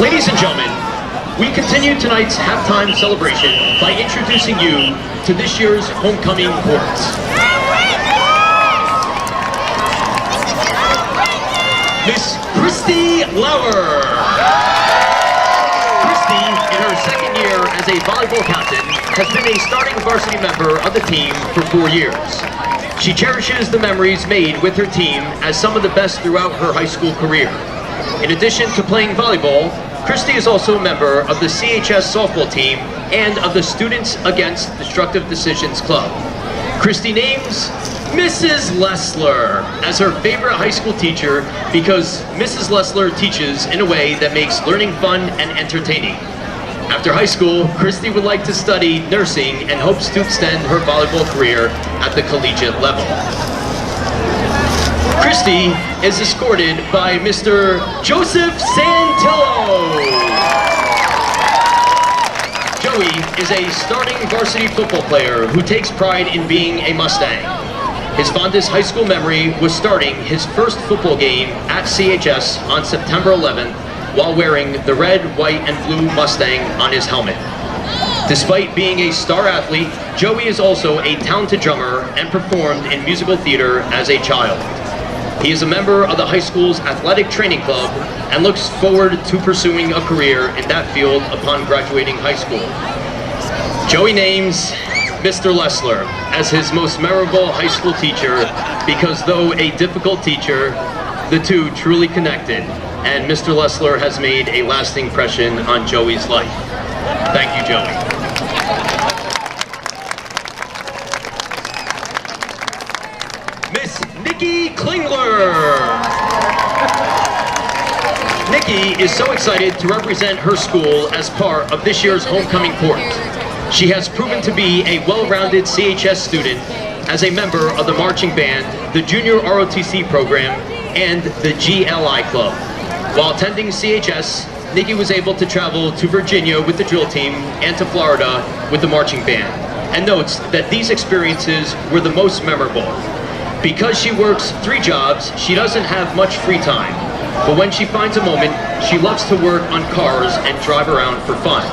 Ladies and gentlemen, we continue tonight's halftime celebration by introducing you to this year's homecoming chorus. Miss Christy Lauer. Christy, in her second year as a volleyball captain, has been a starting varsity member of the team for 4 years. She cherishes the memories made with her team as some of the best throughout her high school career. In addition to playing volleyball, Christy is also a member of the CHS softball team and of the Students Against Destructive Decisions Club. Christy names Mrs. Lessler as her favorite high school teacher because Mrs. Lessler teaches in a way that makes learning fun and entertaining. After high school, Christy would like to study nursing and hopes to extend her volleyball career at the collegiate level. Christy is escorted by Mr. Joseph Santillo. Joey is a starting varsity football player who takes pride in being a Mustang. His fondest high school memory was starting his first football game at CHS on September 11th while wearing the red, white, and blue Mustang on his helmet. Despite being a star athlete, Joey is also a talented drummer and performed in musical theater as a child. He is a member of the high school's athletic training club and looks forward to pursuing a career in that field upon graduating high school. Joey names Mr. Lessler as his most memorable high school teacher because though a difficult teacher, the two truly connected, and Mr. Lessler has made a lasting impression on Joey's life. Thank you, Joey. Miss Nikki Klingler. Nikki is so excited to represent her school as part of this year's homecoming chorus. She has proven to be a well-rounded CHS student as a member of the marching band, the Junior ROTC program, and the GLI Club. While attending CHS, Nikki was able to travel to Virginia with the drill team and to Florida with the marching band, and notes that these experiences were the most memorable. Because she works 3 jobs, she doesn't have much free time, but when she finds a moment, she loves to work on cars and drive around for fun.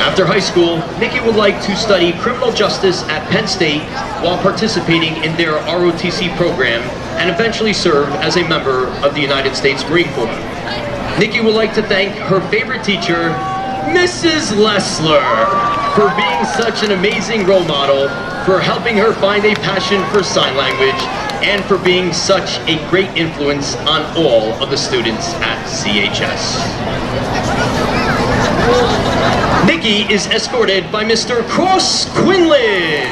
After high school, Nikki would like to study criminal justice at Penn State while participating in their ROTC program and eventually serve as a member of the United States Marine Corps. Nikki would like to thank her favorite teacher, Mrs. Lessler, for being such an amazing role model, for helping her find a passion for sign language, and for being such a great influence on all of the students at CHS. Nikki is escorted by Mr. Cross Quinlan.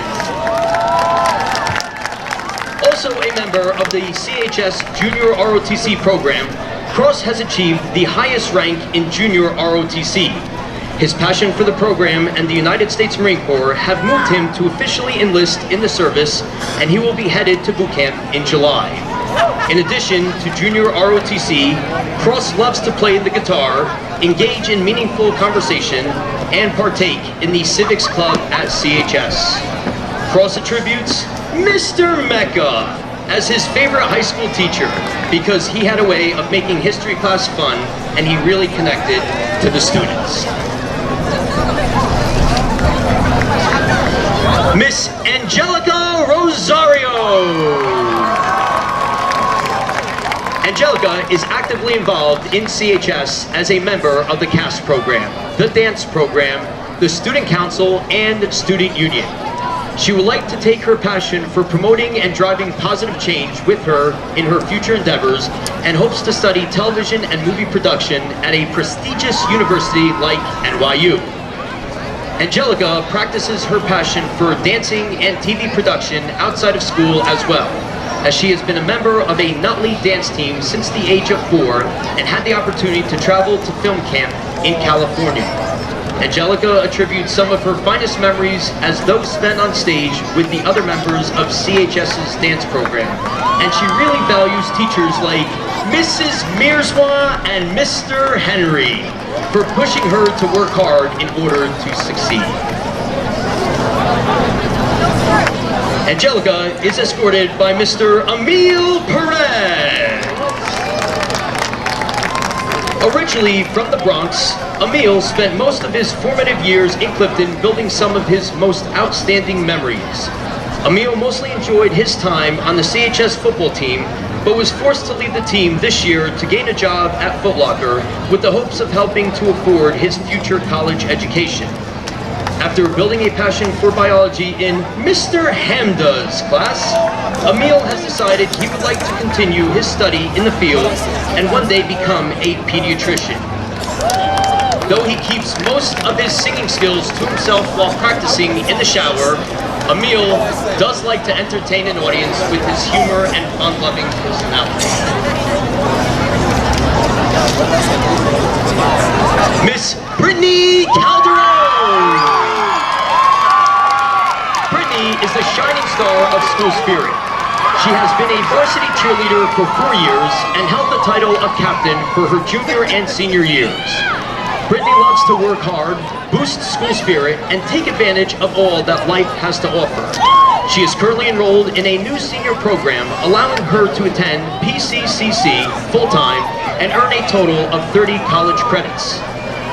Also a member of the CHS Junior ROTC program, Cross has achieved the highest rank in Junior ROTC. His passion for the program and the United States Marine Corps have moved him to officially enlist in the service, and he will be headed to boot camp in July. In addition to Junior ROTC, Cross loves to play the guitar, engage in meaningful conversation, and partake in the Civics Club at CHS. Cross attributes Mr. Mecca as his favorite high school teacher because he had a way of making history class fun and he really connected to the students. Miss Angelica Rosario. Angelica is actively involved in CHS as a member of the CAST program, the dance program, the student council, and student union. She would like to take her passion for promoting and driving positive change with her in her future endeavors and hopes to study television and movie production at a prestigious university like NYU. Angelica practices her passion for dancing and TV production outside of school as well, as she has been a member of a Nutley dance team since the age of 4 and had the opportunity to travel to film camp in California. Angelica attributes some of her finest memories as those spent on stage with the other members of CHS's dance program, and she really values teachers like Mrs. Mearswa and Mr. Henry for pushing her to work hard in order to succeed. Angelica is escorted by Mr. Emil Perez. Originally from the Bronx, Emil spent most of his formative years in Clifton building some of his most outstanding memories. Emil mostly enjoyed his time on the CHS football team, but was forced to leave the team this year to gain a job at Foot Locker with the hopes of helping to afford his future college education. After building a passion for biology in Mr. Hamda's class, Emil has decided he would like to continue his study in the field and one day become a pediatrician. Though he keeps most of his singing skills to himself while practicing in the shower, Emil does like to entertain an audience with his humor and fun-loving personality. Miss Brittany Calderon! Brittany is the shining star of school spirit. She has been a varsity cheerleader for 4 years and held the title of captain for her junior and senior years. Brittany loves to work hard, boost school spirit, and take advantage of all that life has to offer. She is currently enrolled in a new senior program, allowing her to attend PCCC full-time and earn a total of 30 college credits.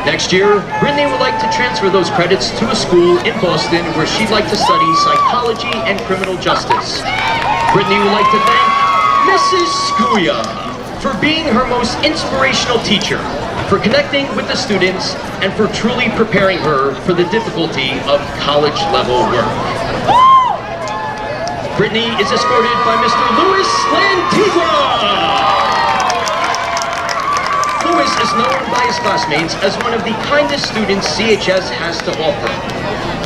Next year, Brittany would like to transfer those credits to a school in Boston where she'd like to study psychology and criminal justice. Brittany would like to thank Mrs. Scuia for being her most inspirational teacher, for connecting with the students, and for truly preparing her for the difficulty of college-level work. Brittany is escorted by Mr. Louis Lantigua. Louis is known by his classmates as one of the kindest students CHS has to offer.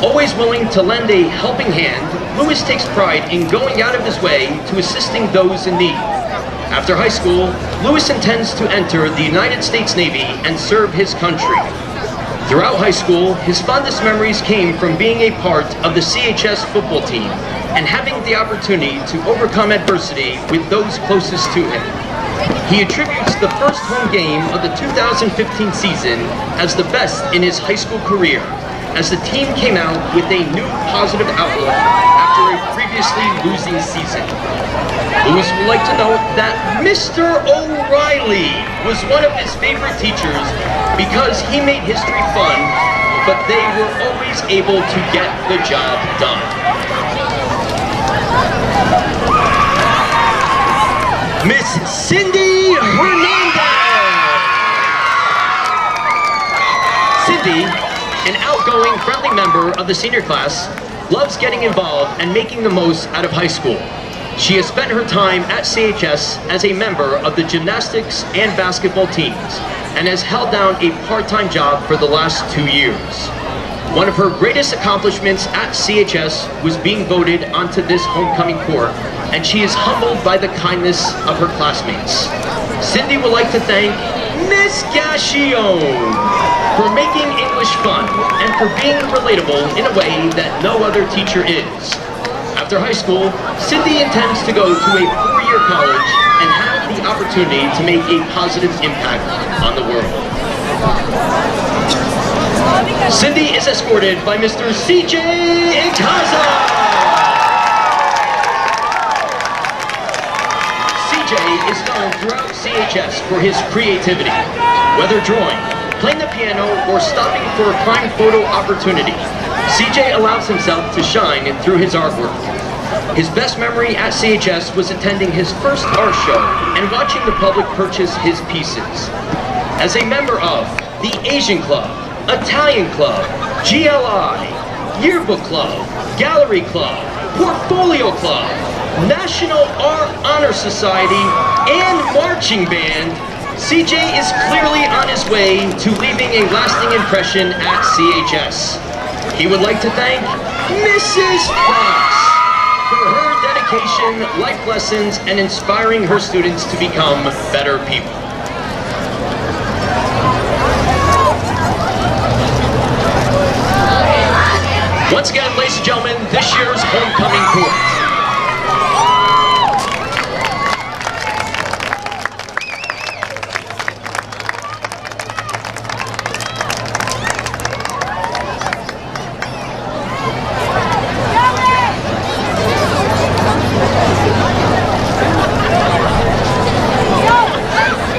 Always willing to lend a helping hand, Louis takes pride in going out of his way to assisting those in need. After high school, Louis intends to enter the United States Navy and serve his country. Throughout high school, his fondest memories came from being a part of the CHS football team and having the opportunity to overcome adversity with those closest to him. He attributes the first home game of the 2015 season as the best in his high school career, as the team came out with a new positive outlook after a previously losing season. Louis would like to note that Mr. O'Reilly was one of his favorite teachers because he made history fun, but they were always able to get the job done. Miss Cindy Hernandez! Cindy, an outgoing, friendly member of the senior class, loves getting involved and making the most out of high school. She has spent her time at CHS as a member of the gymnastics and basketball teams and has held down a part-time job for the last 2 years. One of her greatest accomplishments at CHS was being voted onto this homecoming court, and she is humbled by the kindness of her classmates. Cindy would like to thank Miss Gashion for making English fun and for being relatable in a way that no other teacher is. After high school, Cindy intends to go to a 4-year college and have the opportunity to make a positive impact on the world. Cindy is escorted by Mr. CJ Ikaza. CJ is known throughout CHS for his creativity, whether drawing, playing the piano, or stopping for a crime photo opportunity. CJ allows himself to shine through his artwork. His best memory at CHS was attending his first art show and watching the public purchase his pieces. As a member of the Asian Club, Italian Club, GLI, Yearbook Club, Gallery Club, Portfolio Club, National Art Honor Society, and Marching Band, CJ is clearly on his way to leaving a lasting impression at CHS. He would like to thank Mrs. Fox for her dedication, life lessons, and inspiring her students to become better people. Once again, ladies and gentlemen, this year's homecoming court.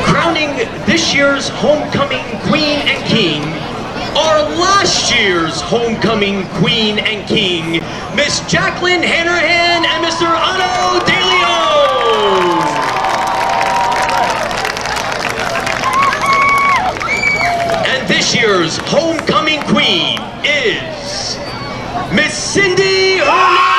Crowning this year's homecoming king are last year's homecoming queen and king, Miss Jacqueline Hanrahan and Mr. Otto DeLeo. And this year's homecoming queen is Miss Cindy Hernandez.